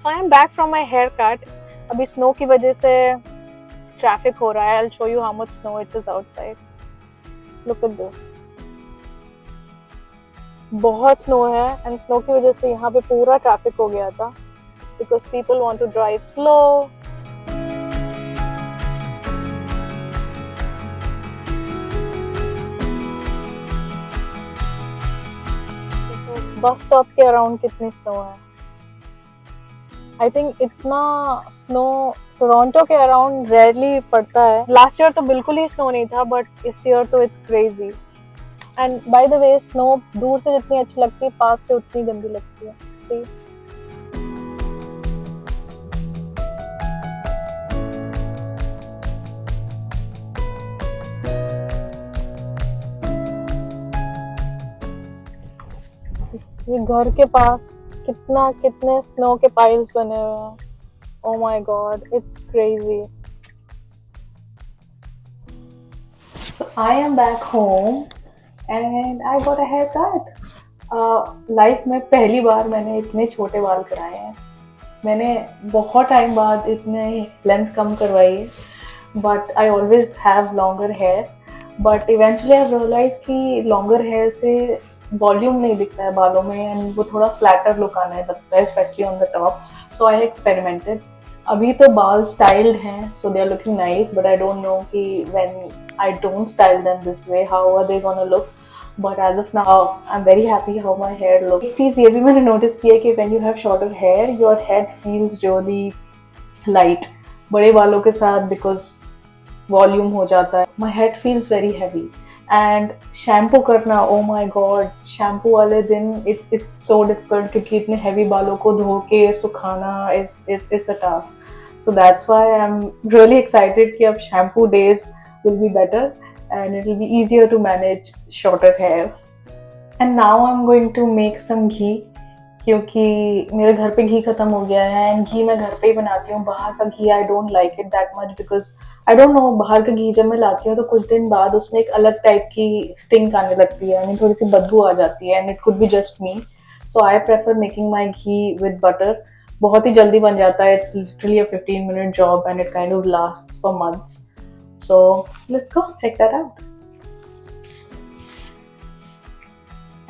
So I am back from my haircut. अभी snow की वजह से ट्रैफिक हो रहा है. I'll show you how much snow it is outside. Look at this. बहुत स्नो है एंड स्नो की वजह से यहाँ पे पूरा ट्रैफिक हो गया था because people want to drive slow. Bus stop के अराउंड कितनी स्नो है. आई थिंक इतना स्नो टोरंटो के अराउंड रेयरली पड़ता है. लास्ट ईयर तो बिल्कुल ही स्नो नहीं था बट इस ईयर तो it's crazy. And by the way snow दूर से जितनी अच्छी लगती है पास से उतनी गंदी लगती है. सी ये घर के पास कितने स्नो के पाइल्स बने हुए हैं. Oh my god, it's crazy. So I am back home and I got a haircut. Life में पहली बार मैंने इतने छोटे बाल कराए हैं. मैंने बहुत टाइम बाद इतने लेंथ कम करवाई है. But I always have longer hair. But eventually I realise कि लॉन्गर हेयर से वॉल्यूम नहीं दिखता है बालों में एंड वो थोड़ा फ्लैटर लुक आने लगता है specially on the top. So I experimented. अभी तो बाल स्टाइल्ड हैं so they are looking nice but I don't know कि when I don't style them this way how are they gonna look. But as of now I am very happy how my hair look. एक चीज़ ये भी मैंने notice की है कि when you have shorter hair your head feels really light. बड़े बालों के साथ बिकॉज वॉल्यूम हो जाता है my head feels very heavy. And shampoo करना ओ माई गॉड शैम्पू वाले दिन इट्स सो डिफिकल्ट क्योंकि इतने हैवी बालों को धो के सुखाना is a task. So that's why I am really excited कि अब shampoo days will be better and it will be easier to manage shorter hair. And now I am going to make some ghee क्योंकि मेरे घर पे घी खत्म हो गया है एंड घी मैं घर पे ही बनाती हूँ. बाहर का घी I don't like it that much because I don't know बाहर का घी जब मैं लाती हूँ तो कुछ दिन बाद उसमें एक अलग टाइप की स्टिंक आने लगती है. थोड़ी सी बदबू आ जाती है and it could be just me. So I prefer making my ghee with butter. बहुत ही जल्दी बन जाता है. It's literally a 15-minute job and it kind of lasts for months. So let's go check that out.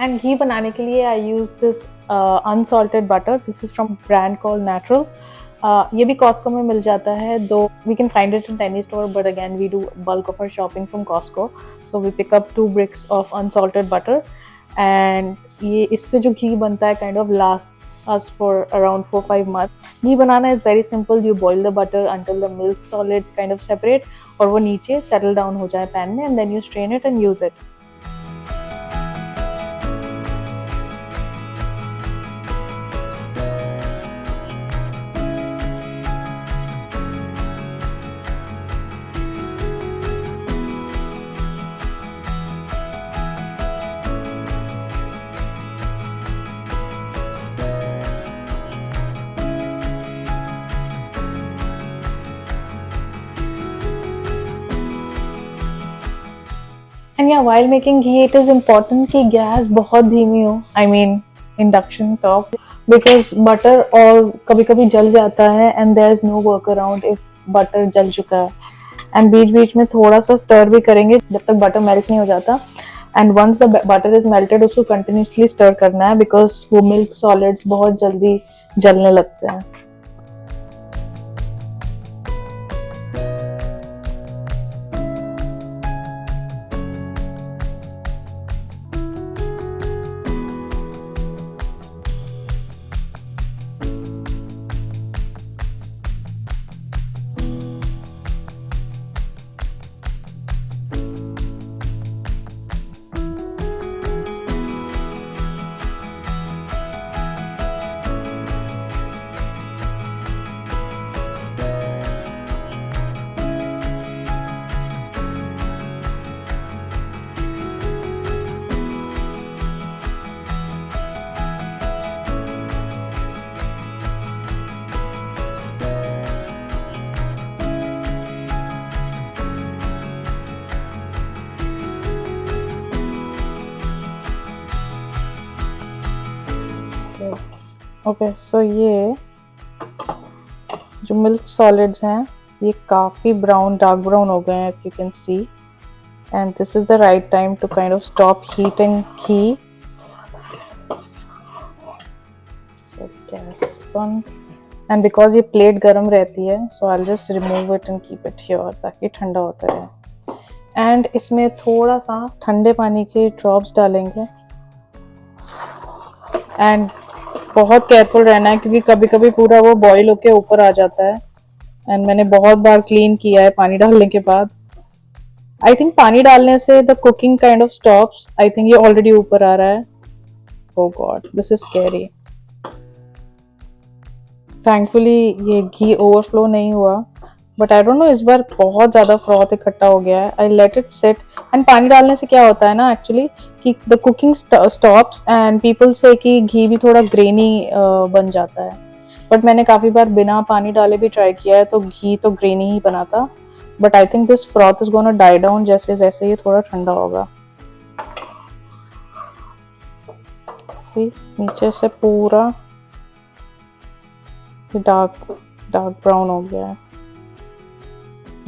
And घी बनाने के लिए I use this unsalted butter. This is from brand called natural. ये भी कॉस्को में मिल जाता है though we can find it in any store but again we do bulk of our shopping from Costco. So we pick up 2 bricks of unsalted butter and ये इससे जो घी बनता है kind of last us for around 4-5 months. घी बनाना is very simple. You boil the butter until the milk solids kind of separate और वो नीचे सेटल डाउन हो जाए पैन में and then you strain it and use it. And या while making घी it is important कि gas बहुत धीमी हो. I mean induction top because butter और कभी कभी जल जाता है and there is no work around if butter जल चुका है. एंड बीच बीच में थोड़ा सा स्टर भी करेंगे जब तक बटर मेल्ट नहीं हो जाता. And once the butter is melted उसको कंटिन्यूसली स्टर करना है बिकॉज वो मिल्क सॉलिड्स बहुत जल्दी जलने लगते हैं. ओके सो ये जो मिल्क सॉलिड्स हैं ये काफ़ी ब्राउन, डार्क ब्राउन हो गए हैं, if you can see, and this is the right time to kind of stop heating ghee. So gas बंद, एंड बिकॉज ये प्लेट गर्म रहती है so I will just remove it and keep it here ताकि ठंडा होता रहे. एंड इसमें थोड़ा सा ठंडे पानी के ड्रॉप्स डालेंगे, एंड बहुत केयरफुल रहना है क्योंकि कभी कभी पूरा वो बॉईल होके ऊपर आ जाता है, एंड मैंने बहुत बार क्लीन किया है पानी डालने के बाद. आई थिंक पानी डालने से the cooking kind of stops. I think ये ऑलरेडी ऊपर आ रहा है. Oh god, this is scary. Thankfully ये घी ओवरफ्लो नहीं हुआ, बट आई डोंट नो इस बार बहुत ज़्यादा फ्रॉथ इकट्ठा हो गया है. I let it set, and पानी डालने से क्या होता है ना एक्चुअली कि the cooking stops and people से कि घी भी थोड़ा ग्रेनी बन जाता है. बट मैंने काफ़ी बार बिना पानी डाले भी ट्राई किया है तो घी तो ग्रेनी ही बना था. But I think this froth is gonna die down जैसे जैसे ये थोड़ा ठंडा होगा. सी, नीचे से पूरा डार्क ब्राउन हो गया है.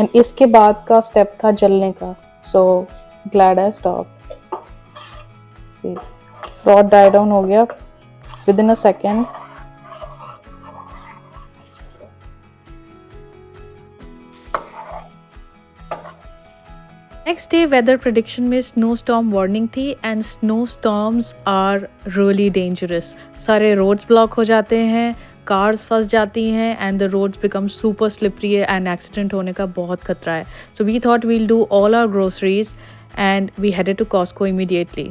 एंड इसके बाद का स्टेप था जलने का. So glad I stop. See, froth die down हो गया within a second. Next day weather prediction में स्नो स्टॉर्म वार्निंग थी and snow storms are really dangerous. सारे रोड्स ब्लॉक हो जाते हैं, कार्स फंस जाती हैं and the roads become super slippery and accident होने का बहुत खतरा है. So we thought we'll do all our groceries and we headed to Costco immediately.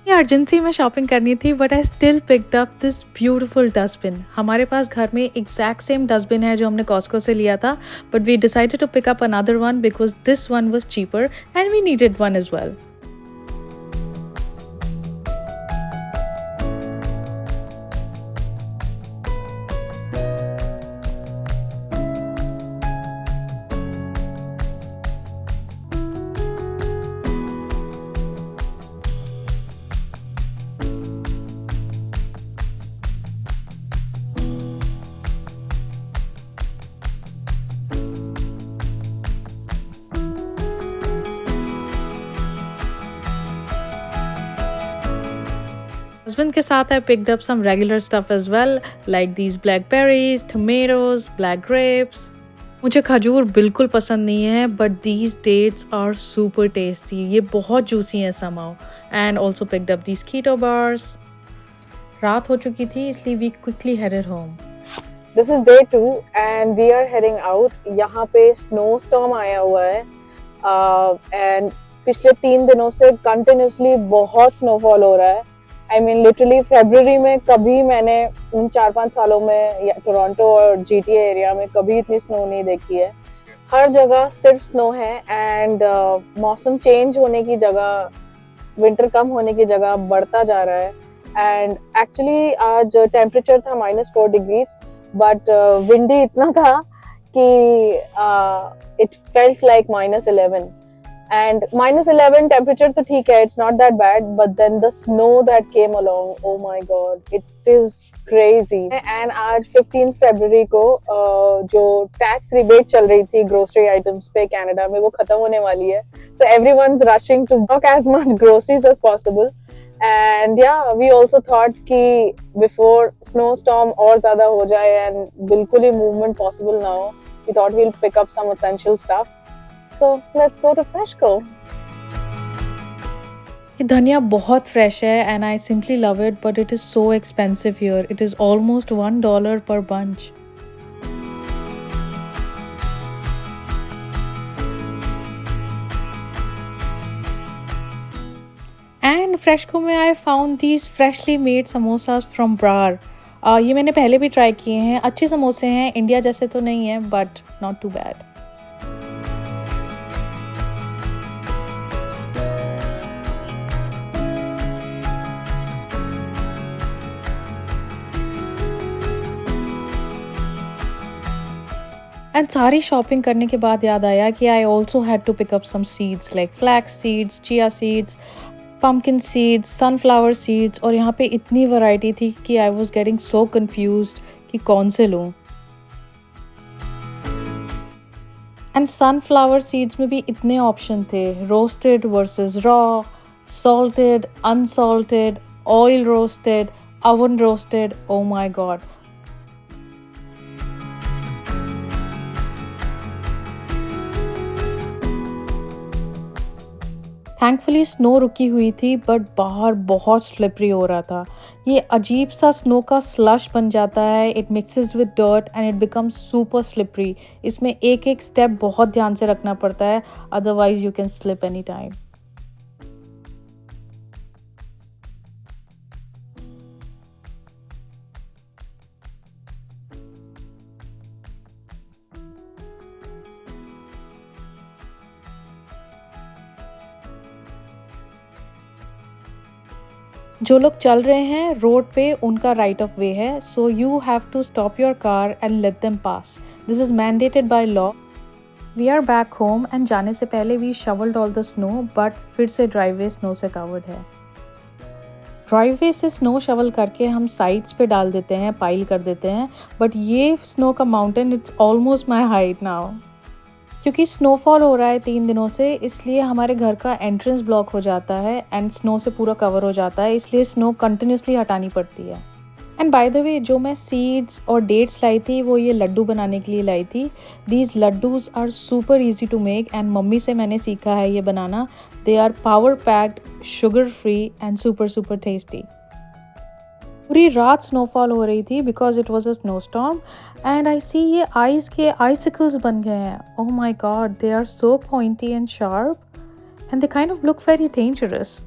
ये अर्जेंसी में शॉपिंग करनी थी but I still picked up this beautiful dustbin. हमारे पास घर में एग्जैक्ट सेम डस्टबिन है जो हमने कॉस्को से लिया था, but we decided to pick up another one because this one was cheaper and we needed one as well. Husband के साथ I picked up some regular stuff as well, like these blackberries, tomatoes, black grapes. मुझे खजूर बिल्कुल पसंद नहीं है but these dates are super tasty. ये बहुत juicy हैं somehow. And also picked up these keto bars. रात हो चुकी थी इसलिए we quickly headed home. This is day 2 and we are heading out. यहाँ पे snowstorm आया हुआ है and पिछले 3 दिनों से continuously बहुत snowfall हो रहा है. I mean literally February में कभी मैंने इन 4-5 सालों में टोरंटो और GTA एरिया में कभी इतनी स्नो नहीं देखी है. हर जगह सिर्फ स्नो है एंड मौसम चेंज होने की जगह, विंटर कम होने की जगह बढ़ता जा रहा है. एंड एक्चुअली आज टेम्परेचर था -4 डिग्रीज बट विंडी इतना था कि it felt like -11. And -11 temperature तो ठीक है, it's not that bad, but then the snow that came along, oh my god, it is crazy. And आज 15 February को जो tax rebate चल रही थी grocery items पे कनाडा में वो खत्म होने वाली है. So everyone's rushing to stock as much groceries as possible. And yeah, we also thought कि before snowstorm और ज़्यादा हो जाए and बिल्कुल ही movement possible ना हो, we thought we'll pick up some essential stuff. So let's go to Freshco. ये धनिया बहुत फ्रेश है and I simply love it, but it is so expensive here. It is almost $1 per bunch. And Freshco में I found these freshly made samosas from Brar. ये मैंने पहले भी try किए हैं. अच्छे समोसे हैं, इंडिया जैसे तो नहीं है but not too bad. And सारी शॉपिंग करने के बाद याद आया कि I also had to pick up some seeds like flax seeds, chia seeds, pumpkin seeds, sunflower seeds. और यहाँ पे इतनी वैरायटी थी कि I was getting so confused कि कौन से लूँ. एंड सनफ्लावर सीड्स में भी इतने ऑप्शन थे, roasted versus raw, salted, unsalted, oil roasted, oven roasted. Oh my god. Thankfully snow रुकी हुई थी बट बाहर बहुत स्लिपरी हो रहा था। ये अजीब सा स्नो का स्लश बन जाता है, it mixes with dirt and it becomes super slippery. इसमें एक एक स्टेप बहुत ध्यान से रखना पड़ता है, otherwise you can slip any time. जो लोग चल रहे हैं रोड पे उनका राइट ऑफ वे है, so you have to stop your car and let them pass. This is mandated by law. We are back home and जाने से पहले we shovelled all the snow, but फिर से driveway snow से covered है। Driveway से snow shovel करके हम साइड्स पे डाल देते हैं, पाइल कर देते हैं, बट ये स्नो का mountain it's almost my height now. क्योंकि स्नोफॉल हो रहा है 3 दिनों से, इसलिए हमारे घर का एंट्रेंस ब्लॉक हो जाता है एंड स्नो से पूरा कवर हो जाता है, इसलिए स्नो कंटिन्यूसली हटानी पड़ती है। एंड बाय द वे, जो मैं सीड्स और डेट्स लाई थी वो ये लड्डू बनाने के लिए लाई थी। These laddoos are super easy to make and mummy से मैंने सीखा है ये बनाना। They are power packed, sugar free and super super tasty. पूरी रात स्नोफॉल हो रही थी because it was a snow storm and I see ये आइस के आइसिकल्स बन गए हैं। Oh my God, they are so pointy and sharp and they kind of look very dangerous.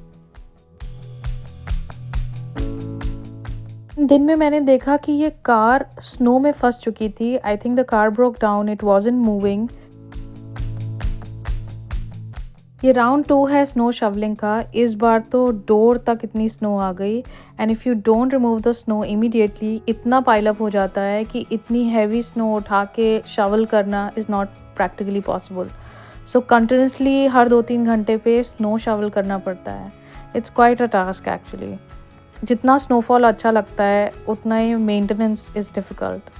दिन में मैंने देखा कि ये कार स्नो में फंस चुकी थी। I think the car broke down, it wasn't moving. ये राउंड 2 है स्नो शवलिंग का। इस बार तो डोर तक इतनी स्नो आ गई and if you don't remove the snow immediately इतना पाइलअप हो जाता है कि इतनी हैवी स्नो उठा के शवल करना is not practically possible. So continuously हर 2-3 घंटे पे स्नो शवल करना पड़ता है। It's quite a task actually. जितना स्नोफॉल अच्छा लगता है उतना ही maintenance is difficult.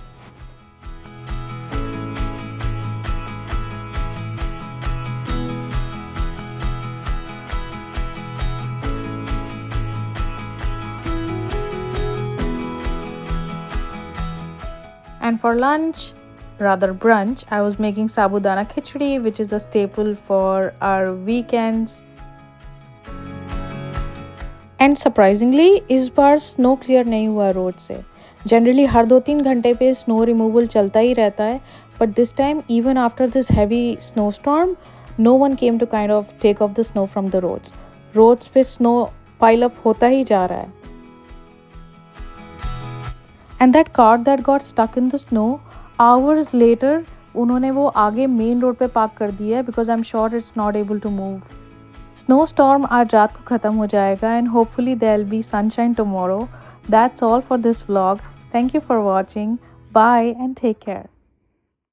And for lunch, rather brunch, I was making sabudana khichdi, which is a staple for our weekends. And surprisingly, इस बार स्नो क्लियर नहीं हुआ रोड से। जनरली हर 2-3 घंटे पे स्नो रिमूवल चलता ही रहता है, but this time even after this heavy snow storm no one came to kind of take off the snow from the roads. Roads पे स्नो पाइल अप होता ही जा रहा है। And that car that got stuck in the snow, hours later उन्होंने वो आगे main road पे पार्क कर दिया है because I'm sure it's not able to move. Snowstorm आज रात को ख़त्म हो जाएगा and hopefully there'll be sunshine tomorrow. That's all for this vlog. Thank you for watching. Bye and take care.